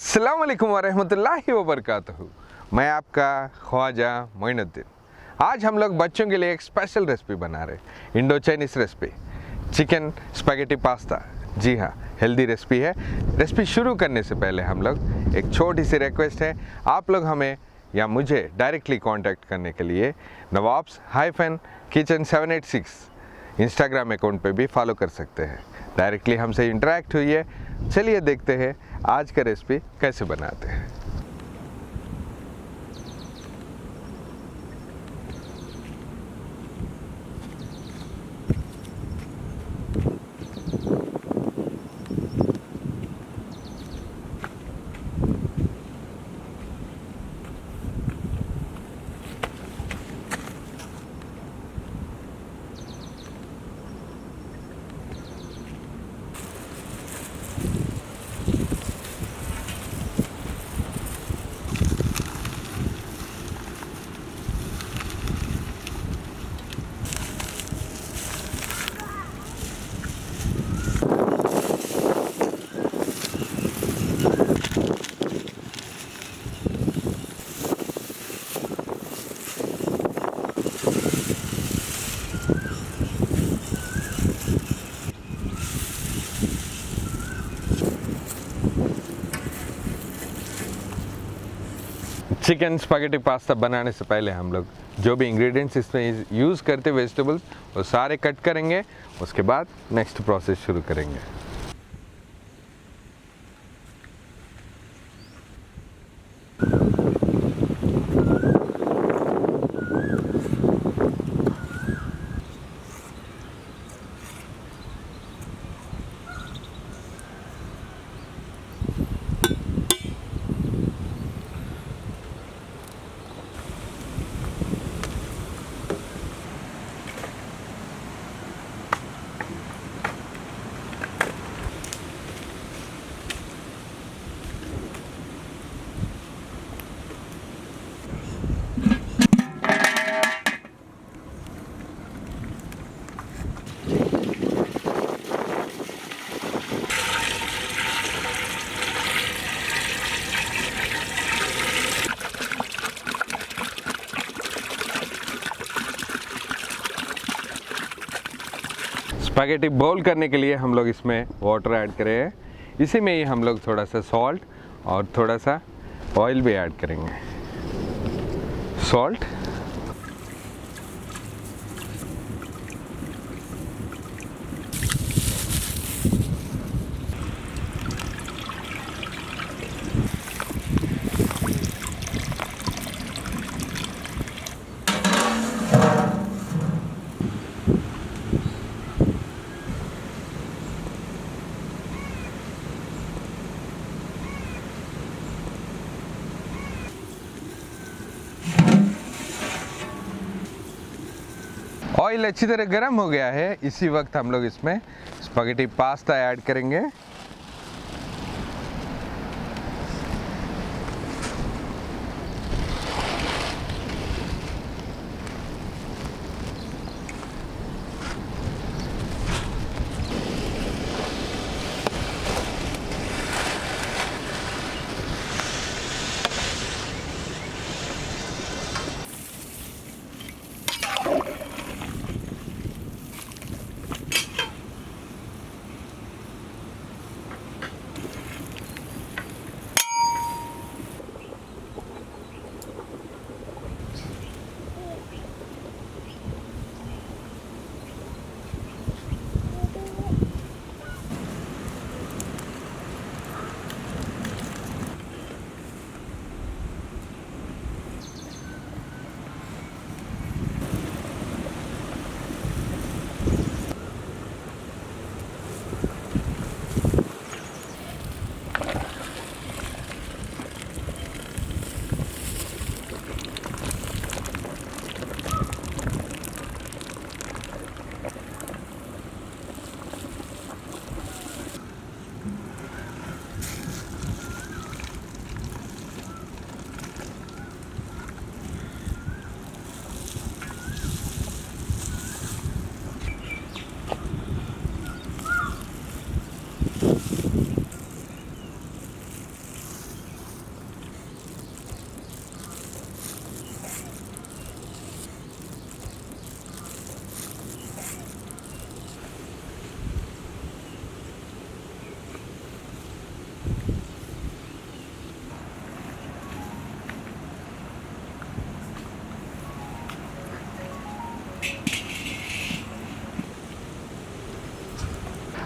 अस्सलाम वालेकुम वरहमतुल्लाहि वबरकातुहू। मैं आपका ख्वाजा मोइनुद्दीन। आज हम लोग बच्चों के लिए एक स्पेशल रेसिपी बना रहे हैं, Indo Chinese recipe, chicken spaghetti pasta. जी हाँ, हेल्दी रेसिपी है। रेसिपी शुरू करने से पहले हम लोग एक छोटी सी रिक्वेस्ट है, आप लोग हमें या मुझे डायरेक्टली कांटेक्ट करने के लिए नवाब्स -किचन 786 इंस्टाग्राम अकाउंट पे भी फॉलो कर सकते हैं। डायरेक्टली हमसे इंटरेक्ट हुई है। चलिए देखते हैं आज का रेसिपी कैसे बनाते हैं। चिकन स्पैगेटी पास्ता बनाने से पहले हम लोग जो भी इंग्रेडिएंट्स इसमें यूज़ करते वेजिटेबल्स वो सारे कट करेंगे। उसके बाद नेक्स्ट प्रोसेस शुरू करेंगे। स्पैगेटी बोल करने के लिए हम लोग इसमें वाटर ऐड करें। इसी में ही हम लोग थोड़ा सा सॉल्ट और थोड़ा सा ऑयल भी ऐड करेंगे। सॉल्ट, ऑयल अच्छी तरह गर्म हो गया है। इसी वक्त हम लोग इसमें स्पैगेटी पास्ता ऐड करेंगे।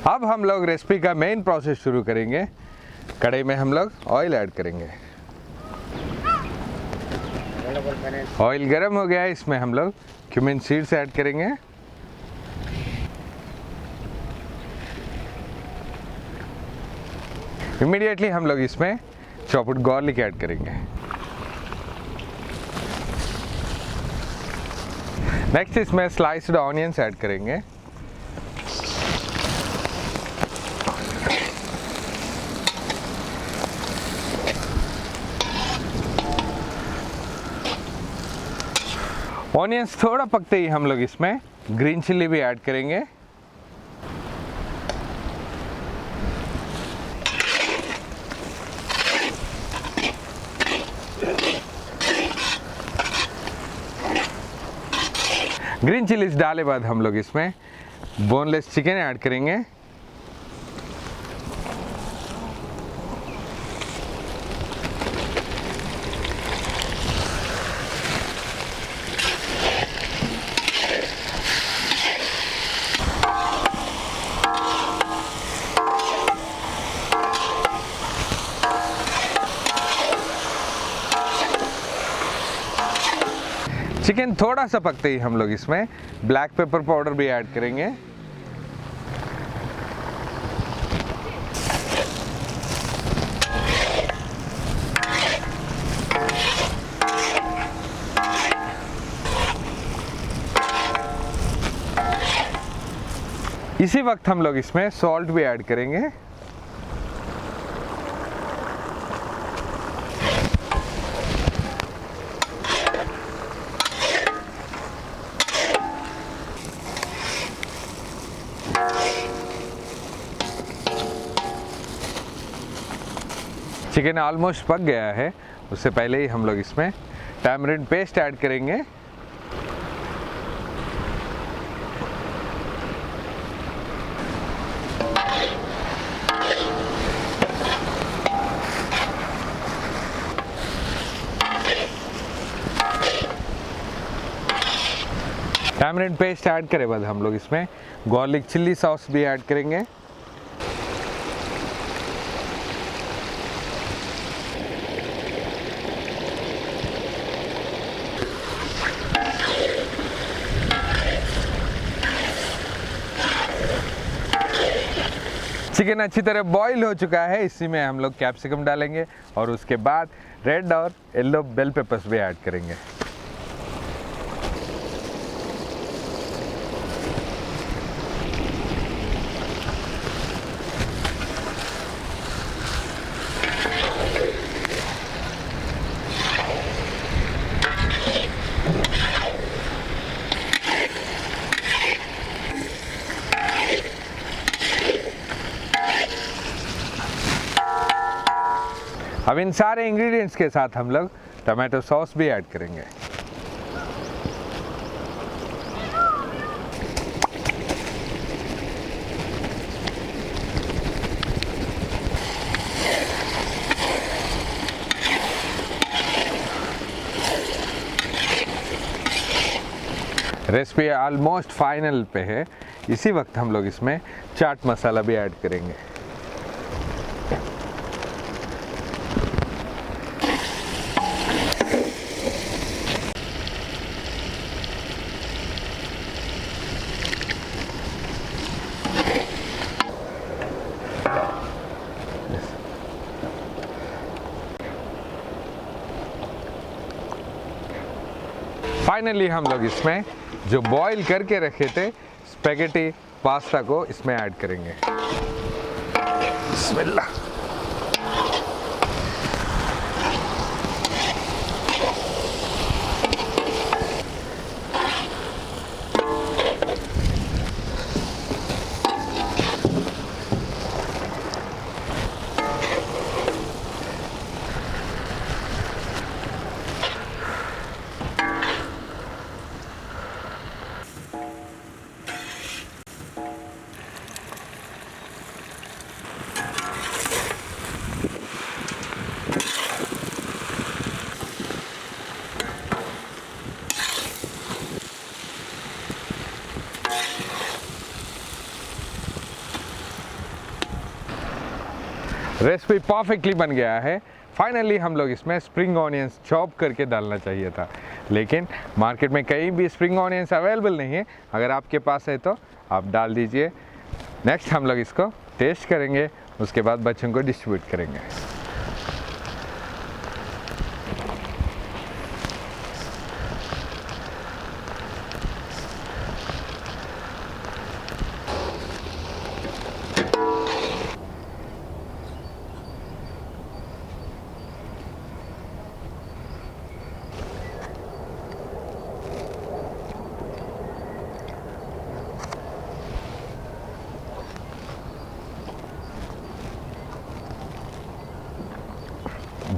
अब हम लोग रेसिपी का मेन प्रोसेस शुरू करेंगे। कढ़ाई में हम लोग ऑयल ऐड करेंगे। ऑयल गर्म हो गया है, इसमें हम लोग क्यूमिन सीड्स ऐड करेंगे। इमीडिएटली हम लोग इसमें चॉप्ड गार्लिक ऐड करेंगे। नेक्स्ट इसमें स्लाइस्ड ऑनियंस ऐड करेंगे। ऑनियंस थोड़ा पकते ही हम लोग इसमें ग्रीन चिल्ली भी ऐड करेंगे। ग्रीन चिलीज डाले बाद हम लोग इसमें बोनलेस चिकन ऐड करेंगे। चिकन थोड़ा सा पकते ही हम लोग इसमें ब्लैक पेपर पाउडर भी ऐड करेंगे। इसी वक्त हम लोग इसमें सॉल्ट भी ऐड करेंगे। चिकन ऑलमोस्ट पक गया है, उससे पहले ही हम लोग इसमें टैमरिंड पेस्ट ऐड करेंगे। टैमरिंड पेस्ट ऐड करे बाद हम लोग इसमें गार्लिक चिल्ली सॉस भी ऐड करेंगे। चिकन अच्छी तरह बॉईल हो चुका है, इसी में हम लोग कैप्सिकम डालेंगे और उसके बाद रेड और येलो बेल पेपर्स भी ऐड करेंगे। अब इन सारे इंग्रेडिएंट्स के साथ हम लोग टमाटो सॉस भी ऐड करेंगे। रेसिपी ऑलमोस्ट फाइनल पे है, इसी वक्त हम लोग इसमें चाट मसाला भी ऐड करेंगे। फाइनली हम लोग इसमें जो बॉईल करके रखे थे स्पैगेटी पास्ता को इसमें ऐड करेंगे। बिस्मिल्लाह। रेसिपी परफेक्टली बन गया है। फाइनली हम लोग इसमें स्प्रिंग ऑनियंस चॉप करके डालना चाहिए था, लेकिन मार्केट में कहीं भी स्प्रिंग ऑनियंस अवेलेबल नहीं है। अगर आपके पास है तो आप डाल दीजिए। नेक्स्ट हम लोग इसको टेस्ट करेंगे, उसके बाद बच्चों को डिस्ट्रीब्यूट करेंगे।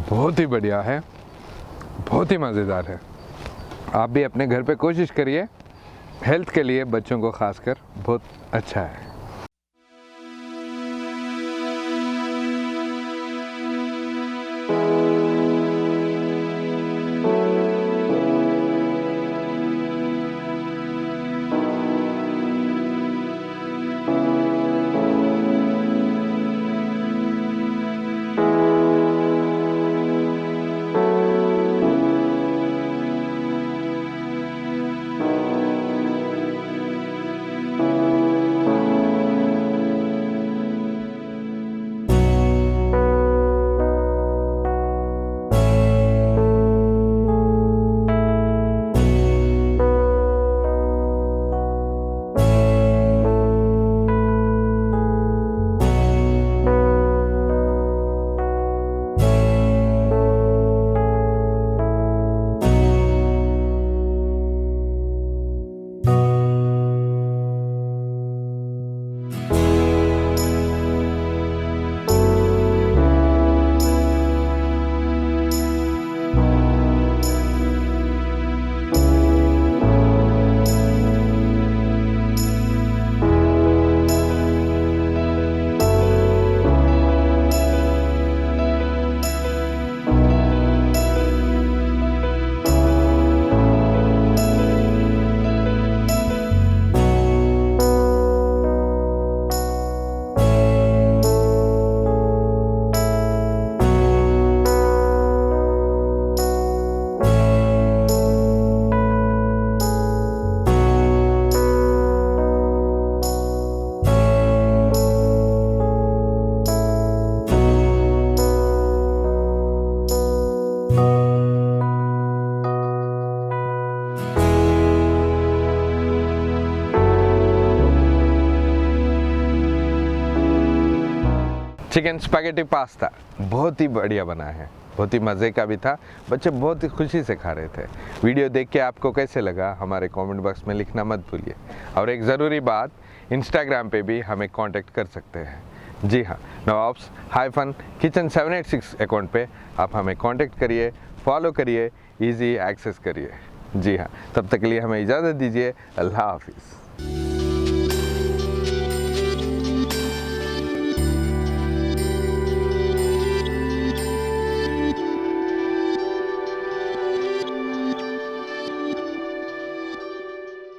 बहुत ही बढ़िया है, बहुत ही मज़ेदार है। आप भी अपने घर पे कोशिश करिए, हेल्थ के लिए बच्चों को खासकर बहुत अच्छा है। चिकन स्पैगेटी पास्ता बहुत ही बढ़िया बना है, बहुत ही मज़े का भी था। बच्चे बहुत ही खुशी से खा रहे थे। वीडियो देख के आपको कैसे लगा हमारे कमेंट बॉक्स में लिखना मत भूलिए। और एक ज़रूरी बात, इंस्टाग्राम पे भी हमें कांटेक्ट कर सकते हैं। जी हाँ, नवाब्स -किचन 786 अकाउंट पे आप हमें कांटेक्ट करिए, फॉलो करिए, इजी एक्सेस करिए। जी हाँ, तब तक के लिए हमें इजाज़त दीजिए। अल्लाह हाफिज़।